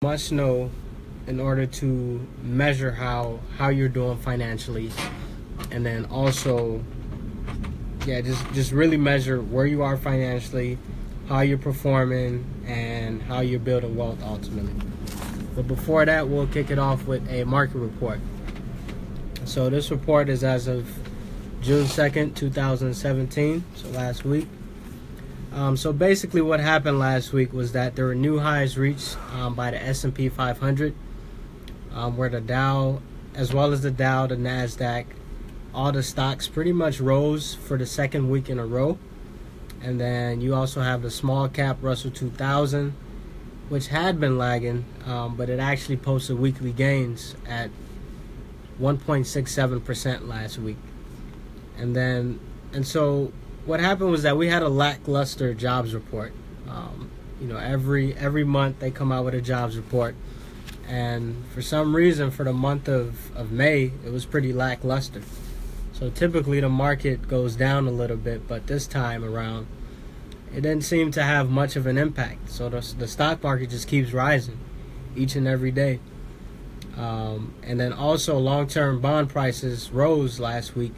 Must know in order to measure how you're doing financially, and then also just really measure where you are financially, how you're performing, and how you're building wealth ultimately. But before that, we'll kick it off with a market report. So this report is as of June 2nd, 2017, so last week. So basically what happened last week was that there were new highs reached by the S&P 500, where the Dow, as well as the Dow, the NASDAQ, all the stocks pretty much rose for the second week in a row. And then you also have the small cap Russell 2000, which had been lagging, but it actually posted weekly gains at 1.67% last week. And so what happened was that we had a lackluster jobs report. Every month they come out with a jobs report, and for some reason for the month of May it was pretty lackluster. So typically the market goes down a little bit, but this time around it didn't seem to have much of an impact. So the stock market just keeps rising each and every day. And then also long-term bond prices rose last week,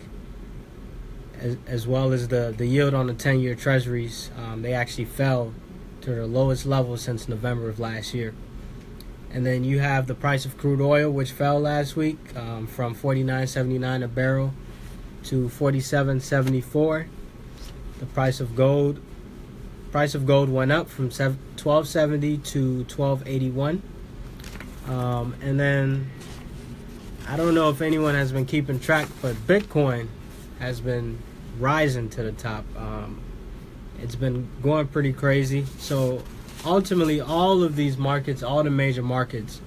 as well as the yield on the 10-year treasuries. They actually fell to their lowest level since November of last year. And then you have the price of crude oil, which fell last week from $49.79 a barrel to $47.74. The price of gold went up from $12.70 to $12.81. And then I don't know if anyone has been keeping track, but Bitcoin has been rising to the top. It's been going pretty crazy. So ultimately all of these markets, all the major markets,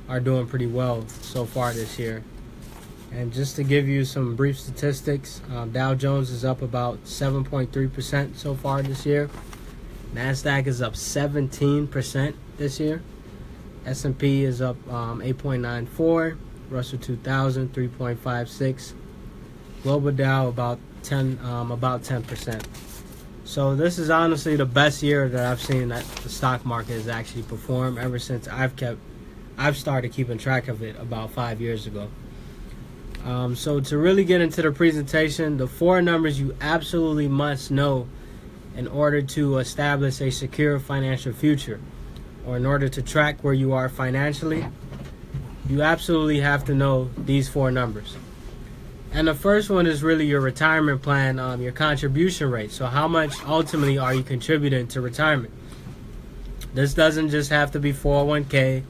are doing pretty well so far this year. And just to give you some brief statistics, Dow Jones is up about 7.3% so far this year. NASDAQ is up 17% this year. S&P is up 8.94. Russell 2000 3.56. Global Dow about 10%. So this is honestly the best year that I've seen that the stock market has actually performed ever since I've started keeping track of it about 5 years ago. So to really get into the presentation, the four numbers you absolutely must know in order to establish a secure financial future, or in order to track where you are financially, you absolutely have to know these four numbers. And the first one is really your retirement plan, your contribution rate. So how much ultimately are you contributing to retirement? This doesn't just have to be 401k,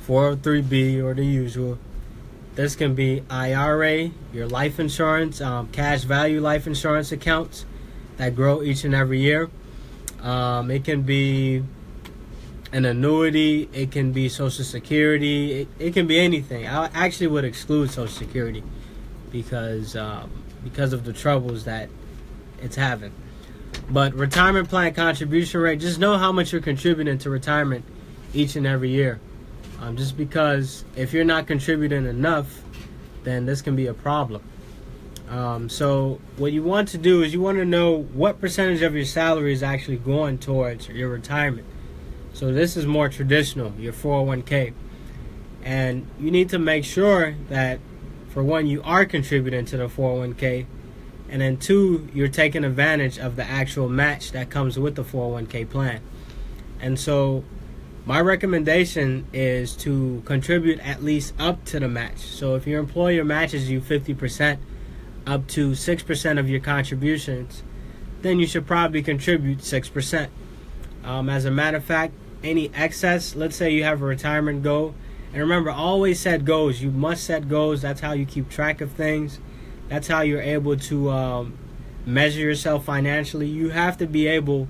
403b, or the usual. This can be IRA, your life insurance, cash value life insurance accounts that grow each and every year. It can be an annuity. It can be Social Security. It can be anything. I actually would exclude Social Security because of the troubles that it's having. But retirement plan contribution rate, just know how much you're contributing to retirement each and every year. Just because if you're not contributing enough, then this can be a problem. So what you want to do is you want to know what percentage of your salary is actually going towards your retirement. So this is more traditional, your 401k. And you need to make sure that, for one, you are contributing to the 401k, and then two, you're taking advantage of the actual match that comes with the 401k plan. And so my recommendation is to contribute at least up to the match. So if your employer matches you 50%, up to 6% of your contributions, then you should probably contribute 6%. As a matter of fact, any excess, let's say you have a retirement goal, and remember, always set goals. You must set goals. That's how you keep track of things. That's how you're able to measure yourself financially. You have to be able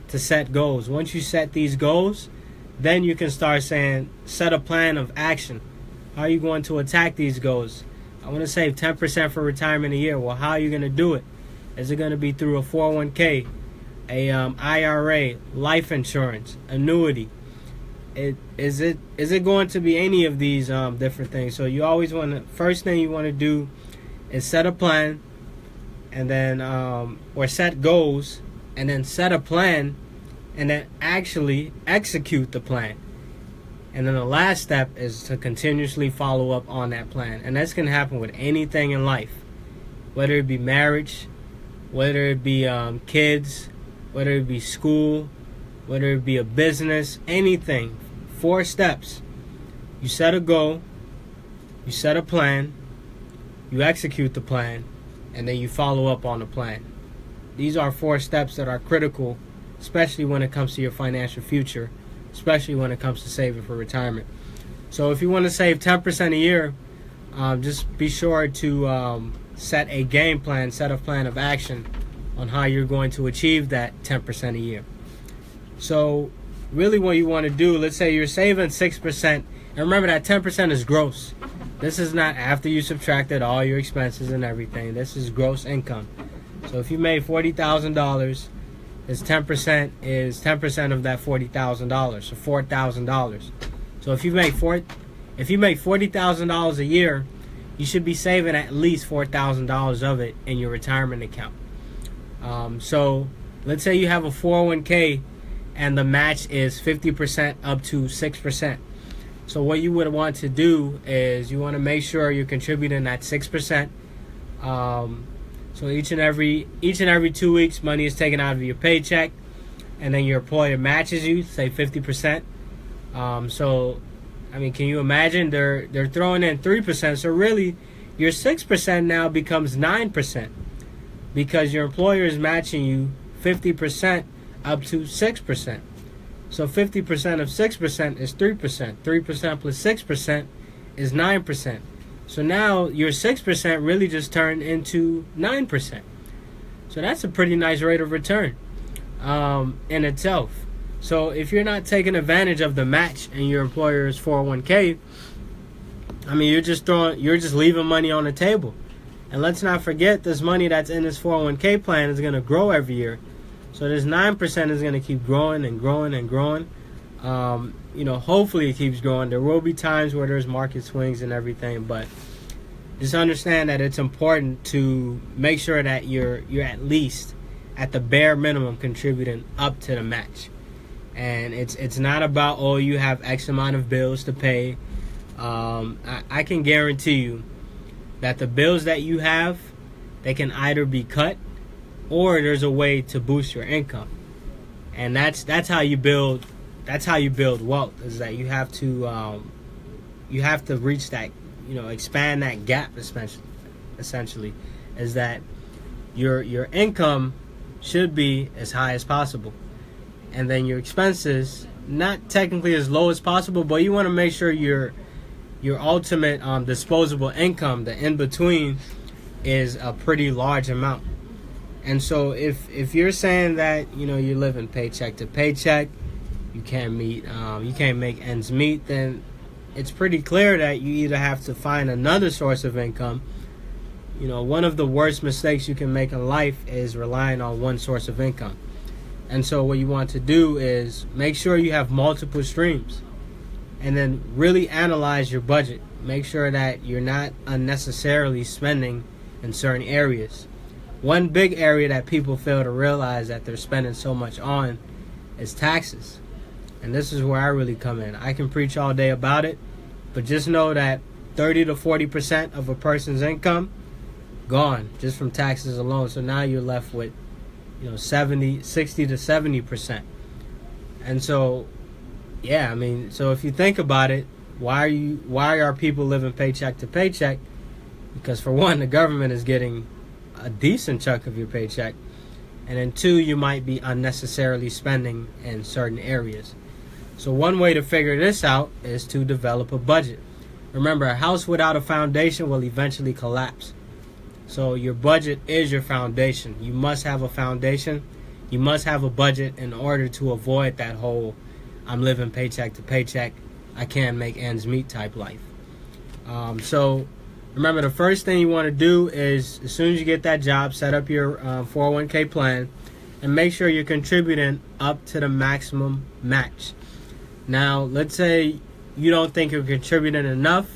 to set goals. Once you set these goals, then you can start saying, set a plan of action. How are you going to attack these goals? I want to save 10% for retirement a year. Well, how are you going to do it? Is it going to be through a 401k, a IRA, life insurance, annuity? Is it going to be any of these different things? So you always want to, first thing you want to do is set a plan, and then or set goals, and then set a plan, and then actually execute the plan. And then the last step is to continuously follow up on that plan. And that's going to happen with anything in life, whether it be marriage, whether it be kids, whether it be school, whether it be a business, anything. 4 steps. You set a goal, you set a plan, you execute the plan, and then you follow up on the plan. These are 4 steps that are critical, especially when it comes to your financial future, especially when it comes to saving for retirement. So if you want to save 10% a year, just be sure to set a game plan, set a plan of action on how you're going to achieve that 10% a year. So really what you want to do, let's say you're saving 6%, and remember that 10% is gross. This is not after you subtracted all your expenses and everything. This is gross income. So if you made $40,000, is 10% of that $40,000, so $4,000. So if you make $40,000 a year, you should be saving at least $4,000 of it in your retirement account. So let's say you have a 401k and the match is 50% up to 6%. So what you would want to do is you want to make sure you're contributing that 6%. So each and every 2 weeks, money is taken out of your paycheck, and then your employer matches you, say 50%. So, I mean, can you imagine? They're throwing in 3%. So really, your 6% now becomes 9%, because your employer is matching you 50% up to 6%. So 50% of 6% is 3%. 3% plus 6% is 9%. So now your 6% really just turned into 9%. So that's a pretty nice rate of return in itself. So if you're not taking advantage of the match in your employer's 401k, I mean, you're just leaving money on the table. And let's not forget, this money that's in this 401k plan is going to grow every year. So this 9% is going to keep growing and growing and growing. Hopefully it keeps growing. There will be times where there's market swings and everything, but just understand that it's important to make sure that you're at least at the bare minimum contributing up to the match. And it's not about, oh, you have X amount of bills to pay. I can guarantee you that the bills that you have, they can either be cut or there's a way to boost your income. And that's how you build wealth, is that you have to reach that, expand that gap, essentially, is that your income should be as high as possible, and then your expenses not technically as low as possible, but you want to make sure your ultimate disposable income, the in between, is a pretty large amount. And so if you're saying that you're living paycheck to paycheck, you can't make ends meet, then it's pretty clear that you either have to find another source of income. One of the worst mistakes you can make in life is relying on one source of income. And so what you want to do is make sure you have multiple streams, and then really analyze your budget. Make sure that you're not unnecessarily spending in certain areas. One big area that people fail to realize that they're spending so much on is taxes. And this is where I really come in. I can preach all day about it, but just know that 30 to 40% of a person's income gone just from taxes alone. So now you're left with 60 to 70%. And so so if you think about it, why are people living paycheck to paycheck? Because for one, the government is getting a decent chunk of your paycheck, and then 2, you might be unnecessarily spending in certain areas. So one way to figure this out is to develop a budget. Remember, a house without a foundation will eventually collapse. So your budget is your foundation. You must have a foundation. You must have a budget in order to avoid that whole I'm living paycheck to paycheck, I can't make ends meet type life. So remember, the first thing you want to do is, as soon as you get that job, set up your 401k plan and make sure you're contributing up to the maximum match. Now, let's say you don't think you're contributing enough.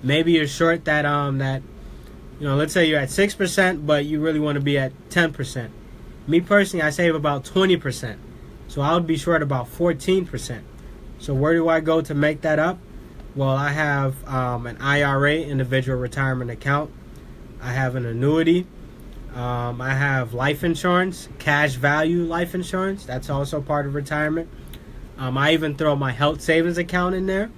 Maybe you're short that let's say you're at 6%, but you really want to be at 10%. Me personally, I save about 20%. So I would be short about 14%. So where do I go to make that up? Well, I have an IRA, individual retirement account. I have an annuity. I have life insurance, cash value life insurance. That's also part of retirement. I even throw my health savings account in there.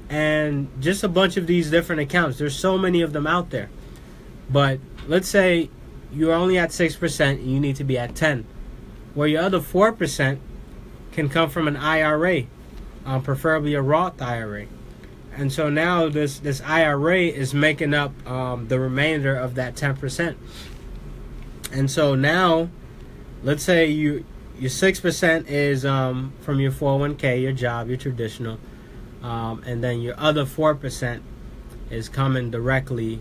And just a bunch of these different accounts. There's so many of them out there. But let's say you're only at 6% and you need to be at 10%. Where your other 4% can come from an IRA, preferably a Roth IRA. And so now this IRA is making up the remainder of that 10%. And so now, let's say your 6% is from your 401k, your job, your traditional, and then your other 4% is coming directly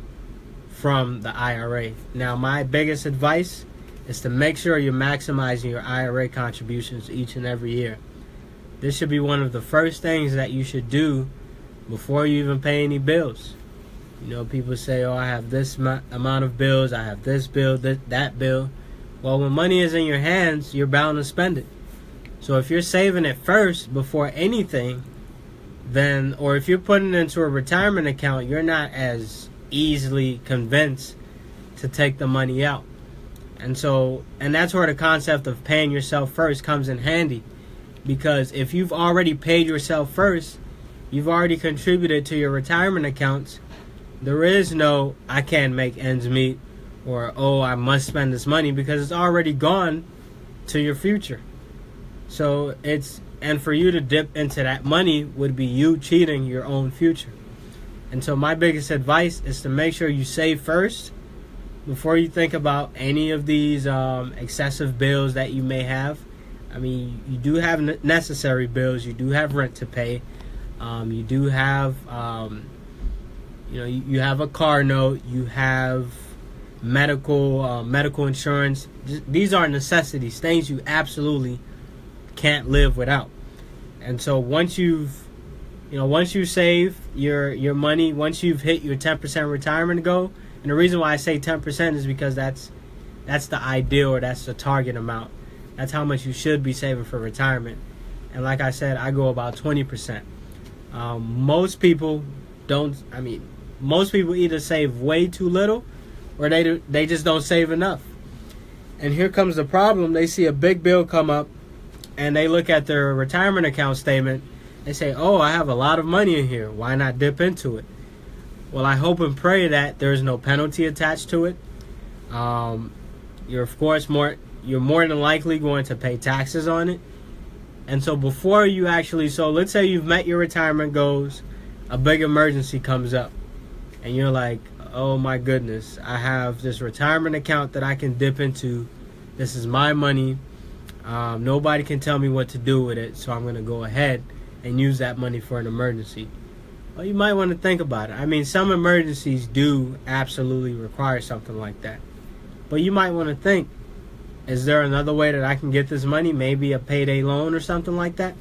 from the IRA. Now, my biggest advice is to make sure you're maximizing your IRA contributions each and every year. This should be one of the first things that you should do before you even pay any bills. You know, people say, oh, I have this amount of bills, I have this bill, that bill. Well, when money is in your hands, you're bound to spend it. So if you're saving it first before anything, then, or if you're putting it into a retirement account, you're not as easily convinced to take the money out. And that's where the concept of paying yourself first comes in handy. Because if you've already paid yourself first, you've already contributed to your retirement accounts, there is no, I can't make ends meet, or, oh, I must spend this money, because it's already gone to your future. So and for you to dip into that money would be you cheating your own future. And so my biggest advice is to make sure you save first before you think about any of these excessive bills that you may have. I mean, you do have necessary bills. You do have rent to pay. You do have, you have a car note. You have medical insurance. These are necessities, things you absolutely can't live without. And so once you save your money, once you've hit your 10% retirement goal, and the reason why I say 10% is because that's the ideal, or that's the target amount. That's how much you should be saving for retirement. And like I said, I go about 20%. Most people either save way too little, or they just don't save enough. And here comes the problem. They see a big bill come up, and they look at their retirement account statement. They say, oh, I have a lot of money in here. Why not dip into it? Well, I hope and pray that there's no penalty attached to it. You're more than likely going to pay taxes on it. And so before you let's say you've met your retirement goals, a big emergency comes up, and you're like, oh my goodness, I have this retirement account that I can dip into. This is my money. Nobody can tell me what to do with it, so I'm going to go ahead and use that money for an emergency. Well, you might want to think about it. I mean, some emergencies do absolutely require something like that. But you might want to think, is there another way that I can get this money? Maybe a payday loan or something like that?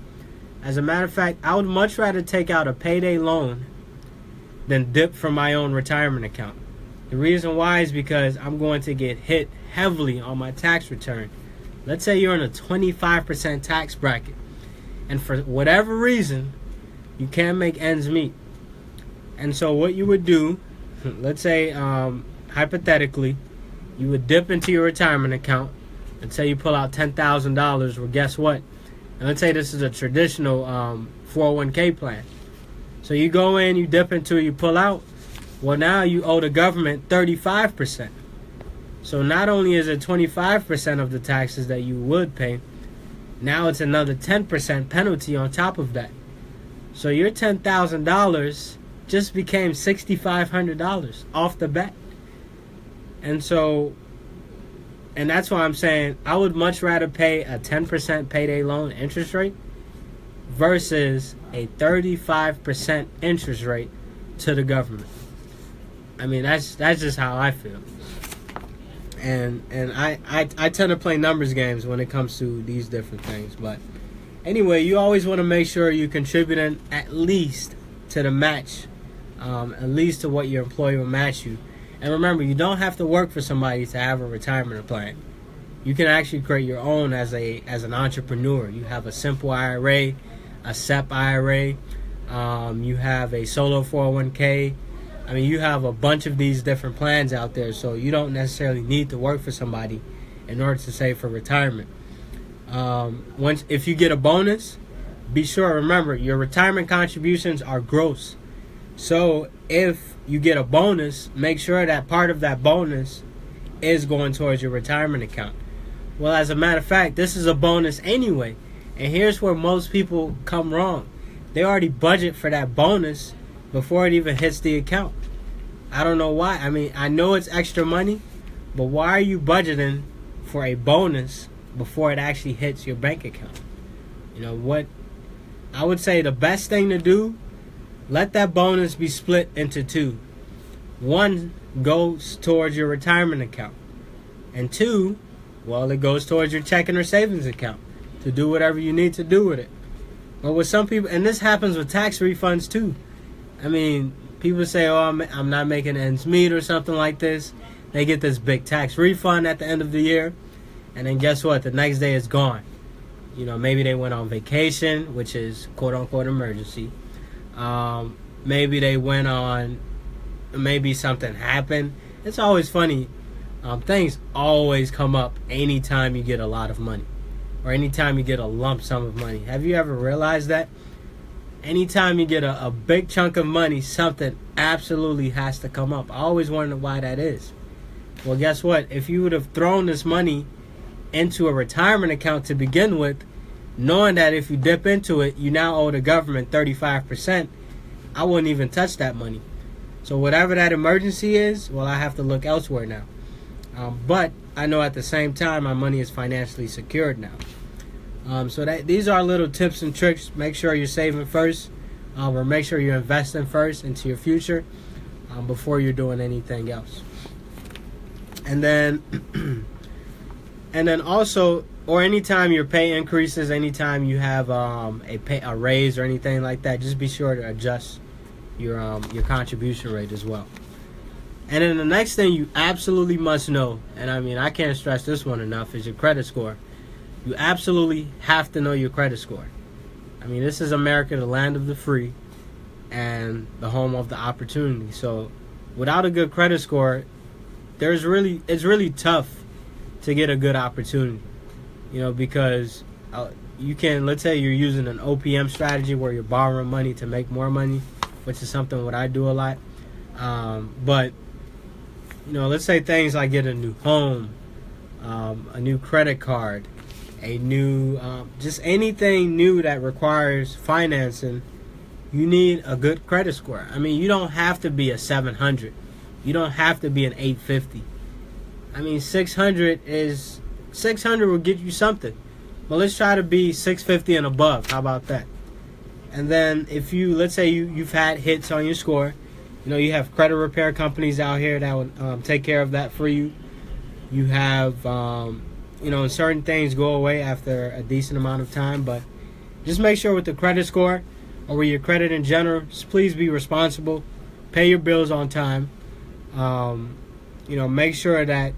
As a matter of fact, I would much rather take out a payday loan than dip from my own retirement account. The reason why is because I'm going to get hit heavily on my tax return. Let's say you're in a 25% tax bracket, and for whatever reason, you can't make ends meet. And so what you would do, let's say, hypothetically, you would dip into your retirement account. Let's say you pull out $10,000. Well, guess what? And let's say this is a traditional 401k plan. So you go in, you dip into it, you pull out. Well, now you owe the government 35%. So not only is it 25% of the taxes that you would pay, now it's another 10% penalty on top of that. So your $10,000 just became $6,500 off the bat. And that's why I'm saying I would much rather pay a 10% payday loan interest rate versus a 35% interest rate to the government. I mean, that's just how I feel. And I tend to play numbers games when it comes to these different things. But anyway, you always want to make sure you're contributing at least to the match, at least to what your employer will match you. And remember, you don't have to work for somebody to have a retirement plan. You can actually create your own as an entrepreneur. You have a simple IRA. a SEP IRA, you have a solo 401k. I mean, you have a bunch of these different plans out there, so you don't necessarily need to work for somebody in order to save for retirement. If you get a bonus, be sure, remember, your retirement contributions are gross. So if you get a bonus, make sure that part of that bonus is going towards your retirement account. Well, as a matter of fact, this is a bonus anyway. And here's where most people come wrong. They already budget for that bonus before it even hits the account. I don't know why. I mean, I know it's extra money, but why are you budgeting for a bonus before it actually hits your bank account? You know what? I would say the best thing to do, let that bonus be split into two. One goes towards your retirement account. And two, well, it goes towards your checking or savings account to do whatever you need to do with it. But with some people, and this happens with tax refunds too. I mean, people say, oh, I'm not making ends meet or something like this. They get this big tax refund at the end of the year. And then guess what? The next day it's gone. You know, maybe they went on vacation, which is quote-unquote emergency. Maybe they went on, maybe something happened. It's always funny. Things always come up anytime you get a lot of money or anytime you get a lump sum of money. Have you ever realized that? Anytime you get a big chunk of money, something absolutely has to come up. I always wondered why that is. Well, guess what? If you would have thrown this money into a retirement account to begin with, knowing that if you dip into it, you now owe the government 35%, I wouldn't even touch that money. So whatever that emergency is, well, I have to look elsewhere now. But I know at the same time my money is financially secured now. So these are little tips and tricks. Make sure you're saving first, or make sure you're investing first into your future before you're doing anything else. And then also, or anytime your pay increases, anytime you have a raise or anything like that, just be sure to adjust your contribution rate as well. And then the next thing you absolutely must know, and I mean, I can't stress this one enough, is your credit score. You absolutely have to know your credit score. I mean, this is America, the land of the free and the home of the opportunity. So without a good credit score, it's really tough to get a good opportunity. You know, because you can, let's say you're using an OPM strategy where you're borrowing money to make more money, which is something what I do a lot. But you know, let's say things like get a new home, a new credit card, a new, just anything new that requires financing, you need a good credit score. I mean, you don't have to be a 700. You don't have to be an 850. I mean, 600 will get you something. Well, let's try to be 650 and above. How about that? And then if you, let's say you've had hits on your score, you know, you have credit repair companies out here that will take care of that for you. You have, you know, certain things go away after a decent amount of time, but just make sure with the credit score or with your credit in general, just please be responsible, pay your bills on time. You know, make sure that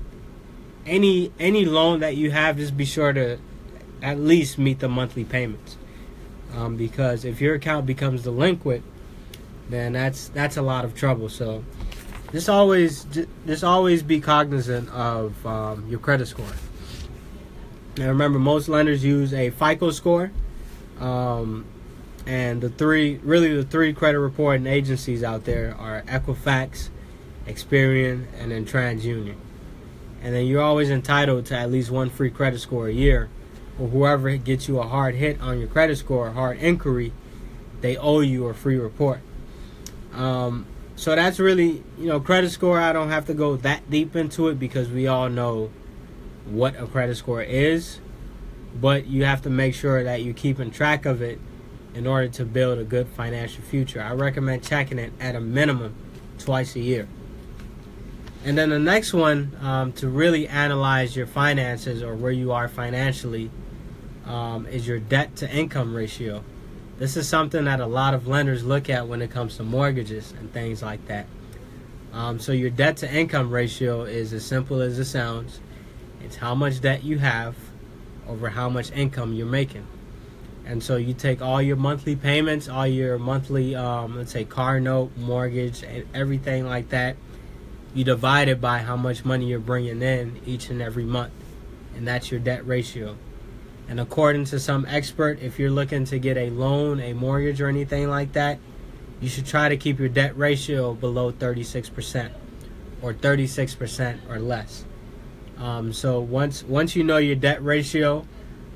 any loan that you have, just be sure to at least meet the monthly payments. Because if your account becomes delinquent, then that's a lot of trouble. So just always be cognizant of your credit score. Now remember, most lenders use a FICO score, and the three credit reporting agencies out there are Equifax, Experian, and then TransUnion. And then you're always entitled to at least one free credit score a year, or whoever gets you a hard hit on your credit score, a hard inquiry, they owe you a free report. So that's really, you know, credit score, I don't have to go that deep into it because we all know what a credit score is, but you have to make sure that you're keeping track of it in order to build a good financial future. I recommend checking it at a minimum twice a year. And then the next one, to really analyze your finances or where you are financially, is your debt to income ratio. This is something that a lot of lenders look at when it comes to mortgages and things like that. So your debt to income ratio is as simple as it sounds. It's how much debt you have over how much income you're making. And so you take all your monthly payments, all your monthly, let's say, car note, mortgage, and everything like that. You divide it by how much money you're bringing in each and every month. And that's your debt ratio. And according to some expert, if you're looking to get a loan, a mortgage, or anything like that, you should try to keep your debt ratio below 36% or 36% or less. So once you know your debt ratio,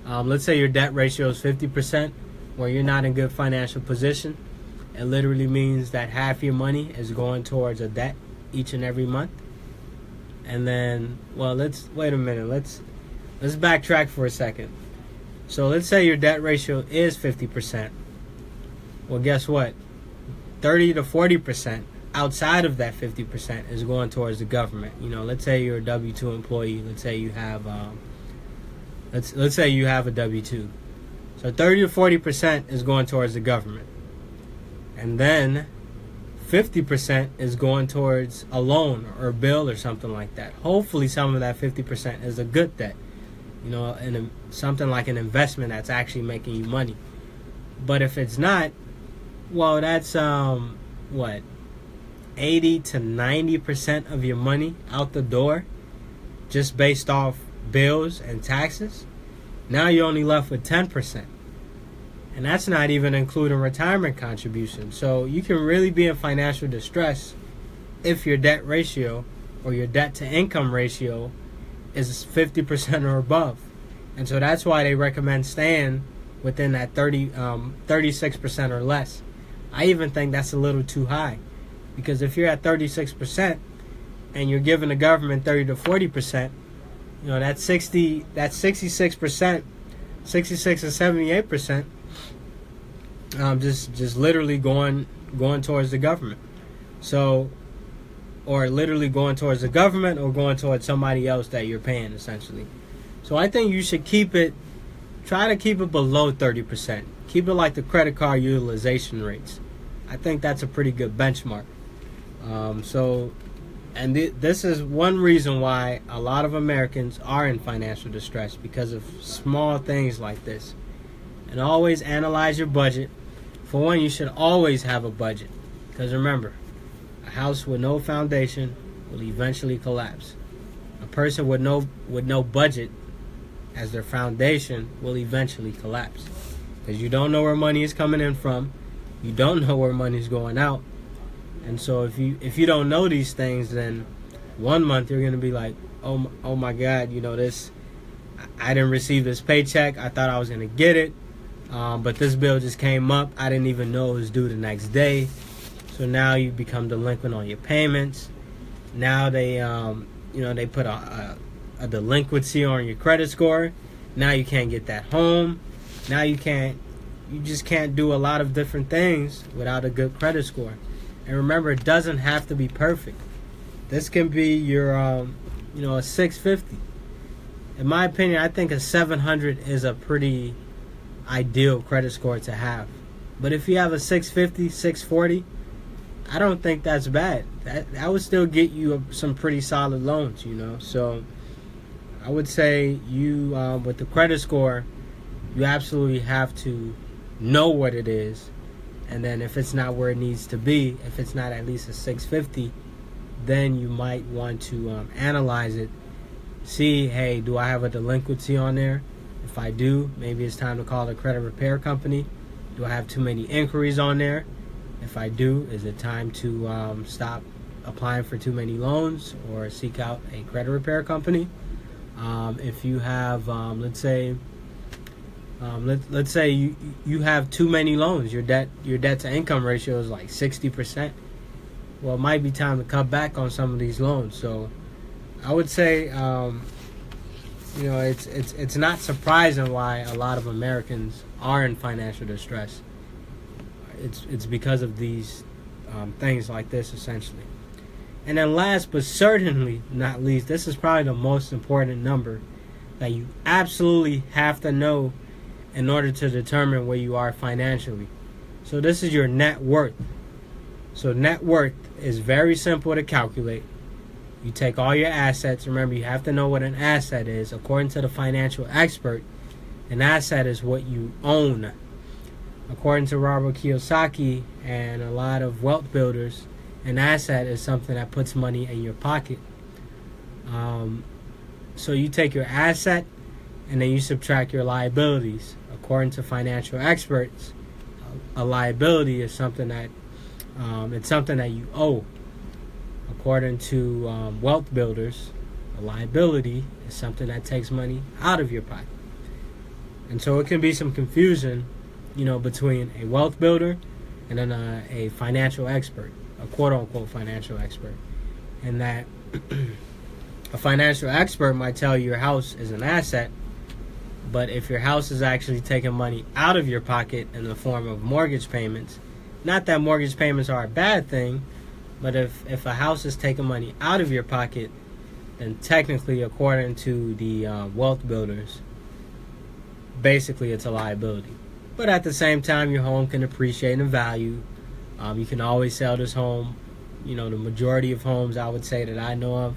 let's say your debt ratio is 50%, where you're not in good financial position, it literally means that half your money is going towards a debt each and every month. And then, well, let's backtrack for a second. So let's say your debt ratio is 50%. Well, guess what? 30 to 40% outside of that 50% is going towards the government. Let's say you're a W-2 employee. Let's say you have let's say you have a W-2. So 30 to 40% is going towards the government. And then 50% is going towards a loan or a bill or something like that. Hopefully some of that 50% is a good debt. And something like an investment that's actually making you money. But if it's not, well, that's 80 to 90% of your money out the door, just based off bills and taxes. Now you're only left with 10%. And that's not even including retirement contributions. So you can really be in financial distress if your debt ratio or your debt to income ratio is 50% or above. And so that's why they recommend staying within that 36% or less. I even think that's a little too high, because if you're at 36% and you're giving the government 30 to 40%, that's 66%, 66 and 78%, just literally going towards the government. So, or literally going towards the government or going towards somebody else that you're paying, essentially. So I think you should try to keep it below 30%. Keep it like the credit card utilization rates. I think that's a pretty good benchmark. This is one reason why a lot of Americans are in financial distress, because of small things like this. And always analyze your budget. For one, you should always have a budget, because remember, a house with no foundation will eventually collapse. A person with no budget as their foundation will eventually collapse, because you don't know where money is coming in from, you don't know where money is going out. And so if you don't know these things, then one month you're going to be like, oh my God, I didn't receive this paycheck. I thought I was going to get it, but this bill just came up. I didn't even know it was due the next day. So now you become delinquent on your payments. Now they put a delinquency on your credit score. Now you can't get that home. Now you just can't do a lot of different things without a good credit score. And remember, it doesn't have to be perfect. This can be your, a 650. In my opinion, I think a 700 is a pretty ideal credit score to have. But if you have a 650, 640, I don't think that's bad. That would still get you some pretty solid loans, So I would say you, with the credit score, you absolutely have to know what it is. And then if it's not where it needs to be, if it's not at least a 650, then you might want to analyze it. See, hey, do I have a delinquency on there? If I do, maybe it's time to call the credit repair company. Do I have too many inquiries on there? If I do, is it time to stop applying for too many loans or seek out a credit repair company? If you have, let's say you have too many loans, your debt to income ratio is like 60%. Well, it might be time to cut back on some of these loans. So I would say, it's not surprising why a lot of Americans are in financial distress. It's because of these things like this, essentially. And then last but certainly not least, this is probably the most important number that you absolutely have to know in order to determine where you are financially. So this is your net worth. So net worth is very simple to calculate. You take all your assets. Remember, you have to know what an asset is. According to the financial expert, An asset is what you own. According to Robert Kiyosaki and a lot of wealth builders, an asset is something that puts money in your pocket. So you take your asset and then you subtract your liabilities. According to financial experts, a liability is something that it's something that you owe. According to wealth builders, a liability is something that takes money out of your pocket. And so it can be some confusion, between a wealth builder and then a financial expert, a quote-unquote financial expert. And that a financial expert might tell you your house is an asset, but if your house is actually taking money out of your pocket in the form of mortgage payments, not that mortgage payments are a bad thing, but if a house is taking money out of your pocket, then technically, according to the wealth builders, basically it's a liability. But at the same time, your home can appreciate in value. You can always sell this home. The majority of homes I would say that I know of,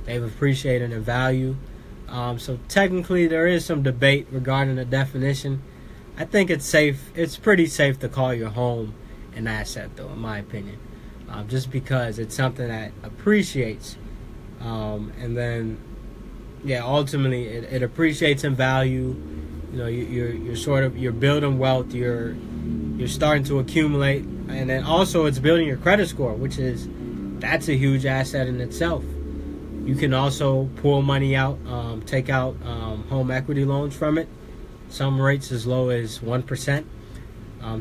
they've appreciated in value. So technically there is some debate regarding the definition. I think it's safe. It's pretty safe to call your home an asset, though, in my opinion. Just because it's something that appreciates. And then, ultimately it appreciates in value. You're building wealth. You're starting to accumulate, and then also it's building your credit score, that's a huge asset in itself. You can also pull money out, take out home equity loans from it. Some rates as low as 1%.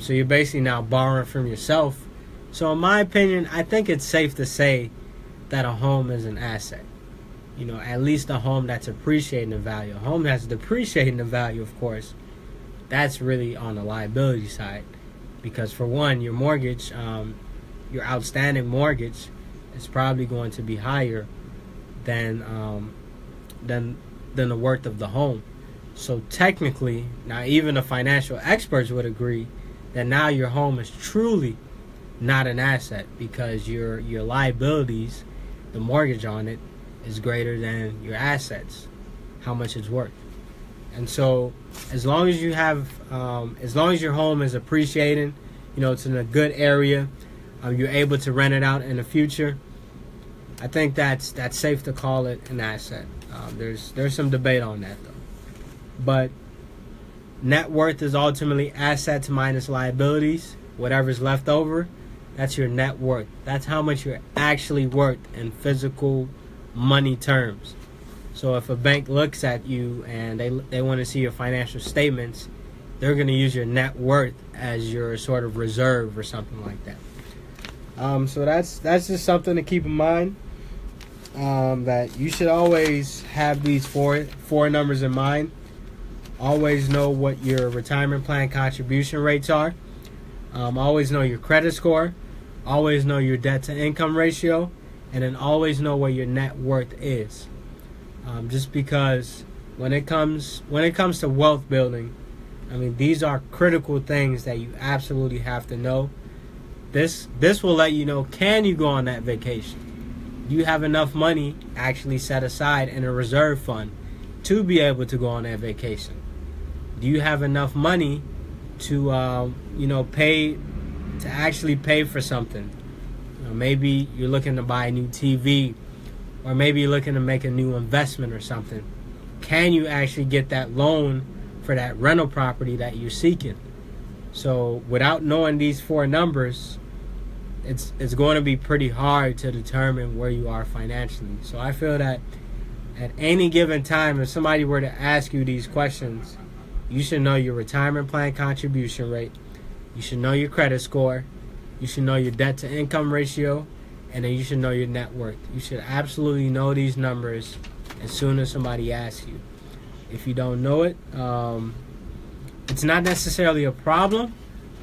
So you're basically now borrowing from yourself. So in my opinion, I think it's safe to say that a home is an asset. At least a home that's appreciating the value. A home that's depreciating the value, of course, that's really on the liability side. Because for one, your mortgage, your outstanding mortgage is probably going to be higher than the worth of the home. So technically, now even the financial experts would agree that now your home is truly not an asset, because your liabilities, the mortgage on it, is greater than your assets, how much it's worth. And so as long as your home is appreciating, it's in a good area, you're able to rent it out in the future, I think that's safe to call it an asset. There's some debate on that, though. But net worth is ultimately assets minus liabilities. Whatever's left over, that's your net worth. That's how much you're actually worth in physical money terms. So if a bank looks at you and they want to see your financial statements, they're going to use your net worth as your sort of reserve or something like that. So that's just something to keep in mind. That you should always have these four numbers in mind. Always know what your retirement plan contribution rates are. Always know your credit score. Always know your debt to income ratio. And then always know what your net worth is. Just because when it comes to wealth building, these are critical things that you absolutely have to know. This will let you know, can you go on that vacation? Do you have enough money actually set aside in a reserve fund to be able to go on that vacation? Do you have enough money to actually pay for something? Maybe you're looking to buy a new TV, or maybe you're looking to make a new investment or something. Can you actually get that loan for that rental property that you're seeking? So without knowing these four numbers, it's going to be pretty hard to determine where you are financially. So I feel that at any given time, if somebody were to ask you these questions, you should know your retirement plan contribution rate, you should know your credit score, you should know your debt to income ratio, and then you should know your net worth. You should absolutely know these numbers as soon as somebody asks you. If you don't know it, it's not necessarily a problem,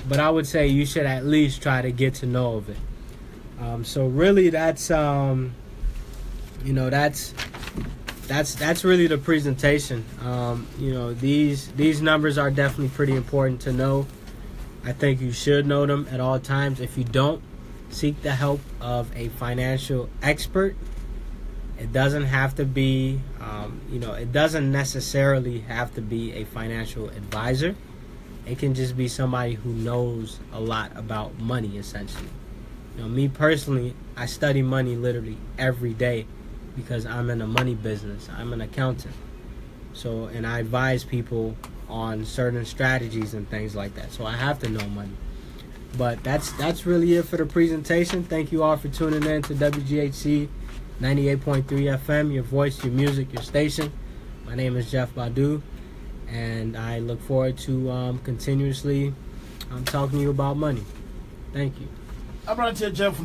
but I would say you should at least try to get to know of it. So really, that's really the presentation. These numbers are definitely pretty important to know. I think you should know them at all times. If you don't, seek the help of a financial expert. It doesn't have to be, it doesn't necessarily have to be a financial advisor. It can just be somebody who knows a lot about money, essentially. Me personally, I study money literally every day because I'm in a money business. I'm an accountant. So, and I advise people on certain strategies and things like that. So I have to know money. But that's really it for the presentation. Thank you all for tuning in to WGHC 98.3 FM, your voice, your music, your station. My name is Jeff Badu, and I look forward to continuously talking to you about money. Thank you. I'm Jeff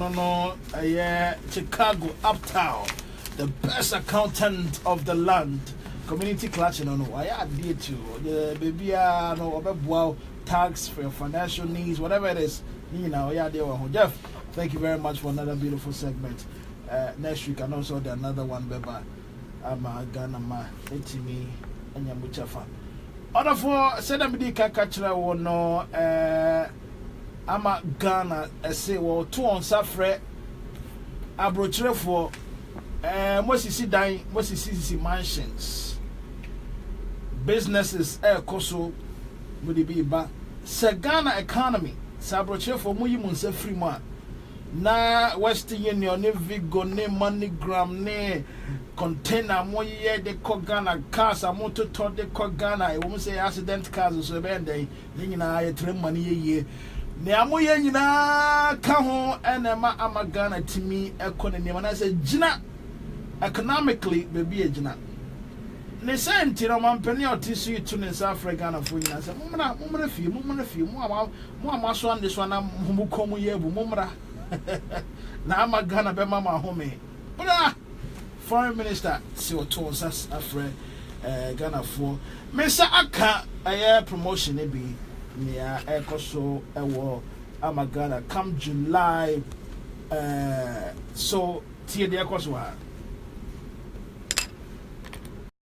Chicago Uptown, the best accountant of the land. Community clutch, I did too. The baby, no, tax for your financial needs, whatever it is, Jeff, thank you very much for another beautiful segment. Next week, and also another one, Beba. I'm a Ghana, me, and Yamuchafa. Other for Sedamidi Kakachra, no, I'm a Ghana, I say, well, 2 on Safre, Abrochre for, what you see dying, what you see mansions. Businesses, Koso, would be ba. Ghana economy, Sabroche for Muyimun se free man. Na Western Union, ne Vigo, ne MoneyGram, ne container, mo ye de ko Ghana cars, a motor to de ko Ghana. I won't say accident cars, so bend day, I train money ye. Ne amoye na kaho and ama Ghana to me, economy. When I say Jina, economically, baby a Jina. Ne senti no man penny or tissue to ne South African for you. I said, Mumra few, more so on this one. I'm Mukomu Yebu, Mumra. Now I'm a Ghana be mama home. But Foreign Minister, see what told us after Ghana for Mr. Aka, a promotion be near Ecoso, a war. I'm a Ghana come July. So, Tia de Ecoso.